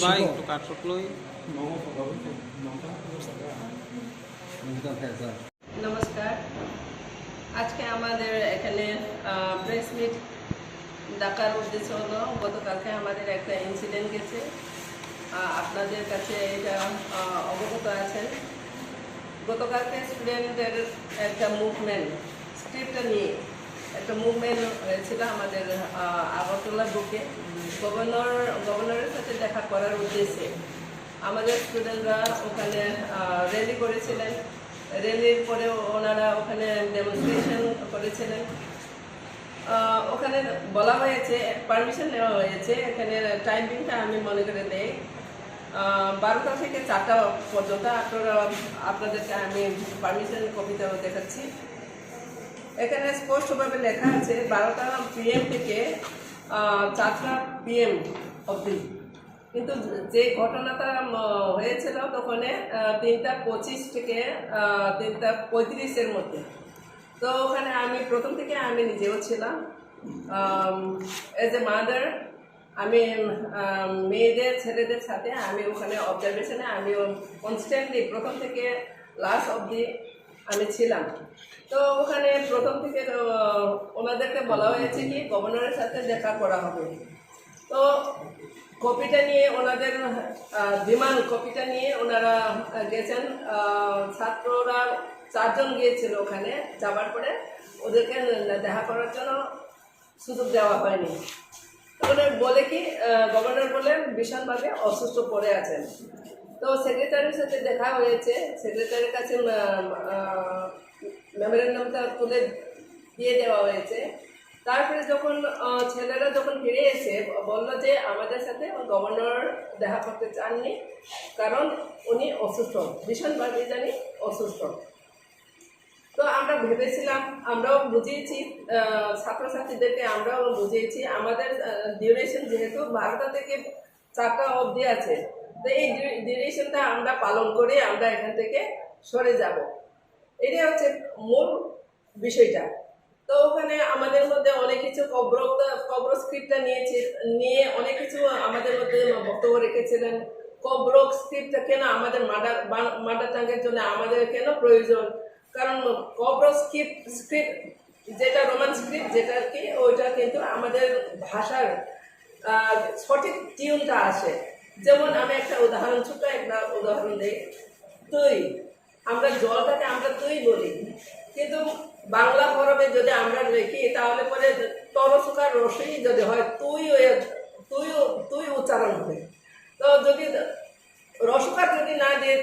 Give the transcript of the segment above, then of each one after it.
ভাই একটু কাটছট লই নমস্কার। আজকে আমাদের এখানে প্রেস মিট ডাকার উদ্দেশ্য হলো, গতকালকে আমাদের একটা ইনসিডেন্ট গেছে, আপনাদের কাছে এটা অবগত আছেন। গতকালকে স্টুডেন্টদের একটা মুভমেন্ট স্ক্রিপ্টটা নিয়ে একটা মুভমেন্ট হয়েছিল আমাদের আগরতলা বুকে। গভর্নরের সাথে দেখা করার উদ্দেশ্যে আমাদের স্টুডেন্টরা ওখানে র্যালি করেছিলেন। র্যালির পরে ওনারা ওখানে ডেমনস্ট্রেশন করেছিলেন। ওখানে বলা হয়েছে, পারমিশন নেওয়া হয়েছে, এখানে টাইমিংটা আমি মনে করে দেই 12টা থেকে 4টা পর্যন্ত। আপনাদেরকে আমি পারমিশন কপিটাও দেখাচ্ছি। এখানে স্পষ্টভাবে লেখা আছে 12টা PM থেকে 4টা PM অবধি। কিন্তু যে ঘটনাটা হয়েছিল তখন 3টা 25 থেকে 3টা 35-এর মধ্যে। তো ওখানে আমি প্রথম থেকে আমি নিজেও ছিলাম এজ এ মাদার। আমি মেয়েদের ছেলেদের সাথে আমি ওখানে অবজারভেশনে আমি কনস্ট্যান্টলি প্রথম থেকে লাস্ট অবধি আমি ছিলাম। তো ওখানে প্রথম থেকে ওনাদেরকে বলা হয়েছে কি গভর্নরের সাথে দেখা করা হবে। তো কপিটা নিয়ে ওনাদের ডিমান্ড কপিটা নিয়ে ওনারা গেছেন। ছাত্ররা 4 জন গিয়েছিল ওখানে। যাওয়ার পরে ওদেরকে দেখা করার জন্য সুযোগ দেওয়া হয়নি। তখন বলে কি গভর্নর বলে ভীষণভাবে অসুস্থ পড়ে আছেন। তো সেক্রেটারির সাথে দেখা হয়েছে। সেক্রেটারির কাছে মেমোরেন্ডামটা তুলে দিয়ে দেওয়া হয়েছে। তারপরে যখন ছেলেরা যখন ফিরে এসে বললো যে আমাদের সাথে গভর্নর দেখা করতে চাননি, কারণ উনি অসুস্থ, ভীষণভাবে জানি অসুস্থ। তো আমরা ভেবেছিলাম, আমরাও বুঝিয়েছি ছাত্রছাত্রীদেরকে, আমরাও বুঝিয়েছি আমাদের ডিউরেশন যেহেতু 12টা থেকে 4টা অবধি আছে, তো এই ডিউরেশনটা আমরা পালন করে আমরা এখান থেকে সরে যাব, এটাই হচ্ছে মূল বিষয়টা। তো ওখানে আমাদের মধ্যে অনেক কিছু কব্র স্ক্রিপ্টটা নিয়ে অনেক কিছু আমাদের মধ্যে বক্তব্য রেখেছিলেন। কব্র স্ক্রিপ্টটা কেন আমাদের মাদার টাঙ্গের জন্য আমাদের কেন প্রয়োজন, কারণ কব্র স্ক্রিপ্ট যেটা রোমান স্ক্রিপ্ট যেটা কি ওইটা কিন্তু আমাদের ভাষার সঠিক টিউনটা আসে। যেমন আমি একটা ছোট্ট একটা উদাহরণ দিই। তুই, আমরা জলটাকে আমরা তুই বলি, কিন্তু বাংলা হরফে যদি আমরা লিখি তাহলে পরে তরসুকার রসই যদি হয় তুই উচ্চারণ হবে। তো যদি রসুকার যদি না দিয়ে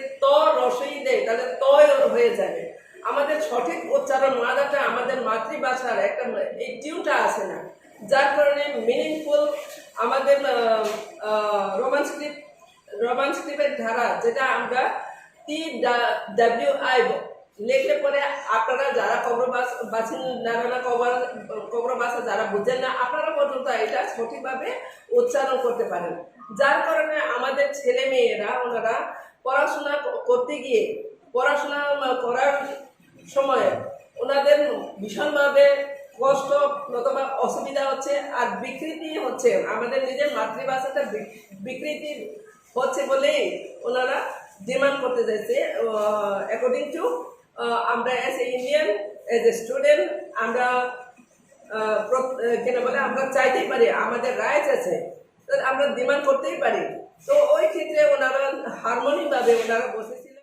রসই দেয় তাহলে তয় হয়ে যাবে। আমাদের সঠিক উচ্চারণ মাদারটা আমাদের মাতৃভাষার একটা এই টিউনটা আসে না, যার কারণে মিনিংফুল আমাদের রোমান স্ক্রিপ্টের ধারা যেটা আমরা TWI লিখলে পরে আপনারা যারা কব্র ভাষা যারা বুঝেন না, আপনারা পর্যন্ত এটা সঠিকভাবে উচ্চারণ করতে পারেন। যার কারণে আমাদের ছেলে মেয়েরা ওনারা পড়াশোনা করতে গিয়ে পড়াশোনা করার সময় ওনাদের ভীষণভাবে কষ্ট অথবা অসুবিধা হচ্ছে, আর বিকৃতি হচ্ছে। আমাদের নিজের মাতৃভাষাটা বিকৃতি হচ্ছে বলেই ওনারা ডিমান্ড করতে চাইছে। অ্যাকর্ডিং টু আমরা as a Indian, as a student, আমরা কেন বলে আমরা চাইতেই পারি, আমাদের রাইটস আছে, আমরা ডিমান্ড করতেই পারি। তো ওই ক্ষেত্রে ওনারা হারমোনিভাবে ওনারা বসেছিলেন।